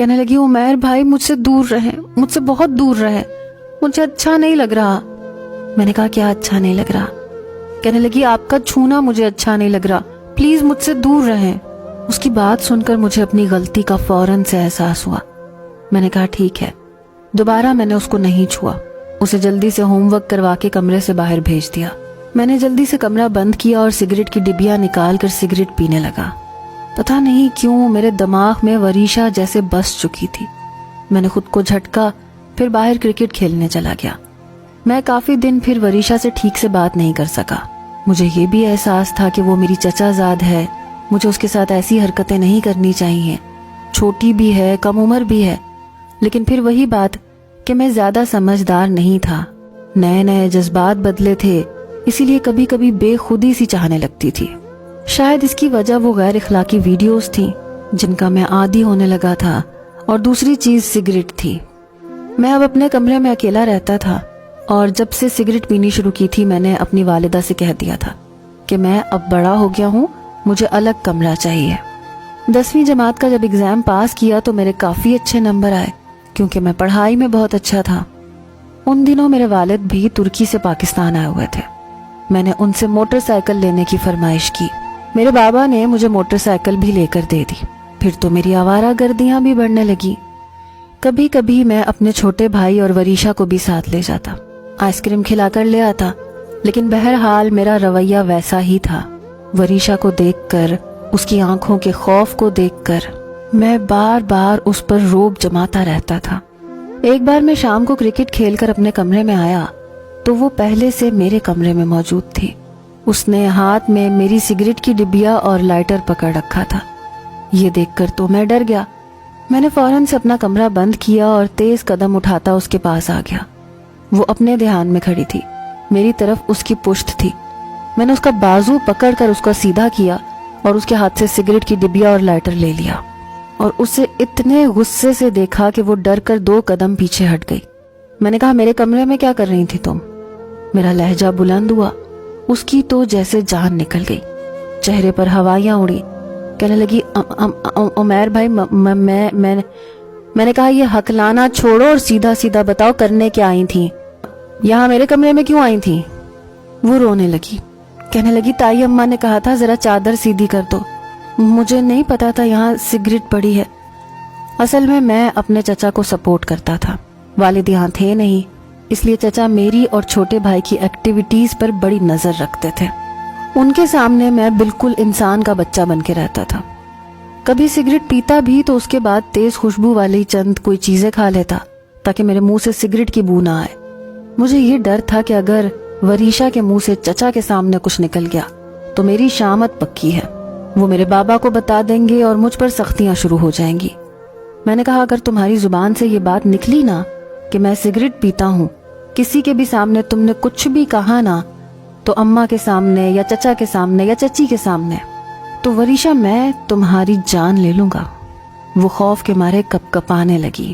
کہنے لگی عمیر بھائی مجھ سے دور رہے، مجھ سے بہت دور رہے، مجھے اچھا نہیں لگ رہا۔ میں نے کہا کیا اچھا نہیں لگ رہا؟ کہنے لگی آپ کا چھونا مجھے اچھا نہیں لگ رہا، پلیز مجھ سے دور رہیں۔ اس کی بات سن کر مجھے اپنی غلطی کا فوراً سے احساس ہوا۔ میں نے کہا ٹھیک ہے۔ دوبارہ میں نے اس کو نہیں چھوا، اسے جلدی سے ہوم ورک کروا کے کمرے سے باہر بھیج دیا۔ میں نے جلدی سے کمرہ بند کیا اور سگریٹ کی ڈبیا نکال کر سگریٹ پینے لگا۔ پتہ نہیں کیوں میرے دماغ میں وریشا جیسے بس چکی تھی۔ میں نے خود کو جھٹکا، پھر باہر کرکٹ کھیلنے چلا گیا۔ میں کافی دن پھر وریشا سے ٹھیک سے بات نہیں کر سکا۔ مجھے یہ بھی احساس تھا کہ وہ میری چچا زاد ہے، مجھے اس کے ساتھ ایسی حرکتیں نہیں کرنی چاہیے، چھوٹی بھی ہے، کم عمر بھی ہے۔ لیکن پھر وہی بات کہ میں زیادہ سمجھدار نہیں تھا، نئے نئے جذبات بدلے تھے، اسی لیے کبھی کبھی بے خودی سی چاہنے لگتی تھی۔ شاید اس کی وجہ وہ غیر اخلاقی ویڈیوز تھیں جن کا میں عادی ہونے لگا تھا، اور دوسری چیز سگریٹ تھی۔ میں اب اپنے کمرے میں اکیلا رہتا تھا، اور جب سے سگریٹ پینی شروع کی تھی میں نے اپنی والدہ سے کہہ دیا تھا کہ میں اب بڑا ہو گیا ہوں، مجھے الگ کمرہ چاہیے۔ 10ویں جماعت کا جب ایگزام پاس کیا تو میرے کافی اچھے نمبر آئے، کیونکہ میں پڑھائی میں بہت اچھا تھا۔ ان دنوں میرے والد بھی ترکی سے پاکستان آئے ہوئے تھے۔ میں نے ان سے موٹر سائیکل لینے کی فرمائش کی۔ میرے بابا نے مجھے موٹر سائیکل بھی لے کر دے دی۔ پھر تو میری آوارہ گردیاں بھی بڑھنے لگی۔ کبھی کبھی میں اپنے چھوٹے بھائی اور وریشا کو بھی ساتھ لے جاتا، آئس کریم کھلا کر لے آتا، لیکن بہرحال میرا رویہ ویسا ہی تھا۔ وریشا کو دیکھ کر، اس کی آنکھوں کے خوف کو دیکھ کر میں بار بار اس پر روب جماتا رہتا تھا۔ ایک بار میں شام کو کرکٹ کھیل کر اپنے کمرے میں آیا تو وہ پہلے سے میرے کمرے میں موجود تھی۔ اس نے ہاتھ میں میری سگریٹ کی ڈبیا اور لائٹر پکڑ رکھا تھا۔ یہ دیکھ کر تو میں ڈر گیا۔ میں نے فوراً سے اپنا کمرہ بند کیا اور تیز قدم اٹھاتا اس کے پاس آ گیا۔ وہ اپنے دھیان میں کھڑی تھی، میری طرف اس کی پشت تھی۔ میں نے اس کا بازو پکڑ کر اس کا سیدھا کیا اور اس کے ہاتھ سے سگریٹ کی ڈبیا اور لائٹر لے لیا، اور اسے اتنے غصے سے دیکھا کہ وہ ڈر کر 2 قدم پیچھے ہٹ گئی۔ میں نے کہا میرے کمرے میں کیا کر رہی تھی تم؟ میرا لہجہ بلند ہوا۔ اس کی تو جیسے جان نکل گئی، چہرے پر ہوائیاں اڑی۔ کہنے لگی عمیر بھائی میں نے کہا یہ ہکلانا چھوڑو اور سیدھا سیدھا بتاؤ کرنے کیا آئی تھی، یہاں میرے کمرے میں کیوں آئی تھی؟ وہ رونے لگی، کہنے لگی تائی اماں نے کہا تھا ذرا چادر سیدھی کر دو، مجھے نہیں پتا تھا یہاں سگریٹ پڑی ہے۔ اصل میں اپنے چچا کو سپورٹ کرتا تھا، والد یہاں تھے نہیں، اس لیے چچا میری اور چھوٹے بھائی کی ایکٹیویٹیز پر بڑی نظر رکھتے تھے۔ ان کے سامنے میں بالکل انسان کا بچہ بن کے رہتا تھا۔ کبھی سگریٹ پیتا بھی تو اس کے بعد تیز خوشبو والی چند کوئی چیزیں کھا لیتا تاکہ میرے منہ سے سگریٹ کی بو نہ آئے۔ مجھے یہ ڈر تھا کہ اگر وریشا کے منہ سے چچا کے سامنے کچھ نکل گیا تو میری شامت پکی ہے، وہ میرے بابا کو بتا دیں گے اور مجھ پر سختیاں شروع ہو جائیں گی۔ میں نے کہا اگر تمہاری زبان سے یہ بات نکلی نا کہ میں سگریٹ پیتا ہوں، کسی کے بھی سامنے تم نے کچھ بھی کہا نا، تو اماں کے سامنے یا چچا کے سامنے یا چچی کے سامنے، تو وریشا میں تمہاری جان لے لوں گا۔ وہ خوف کے مارے کپ کپانے لگی۔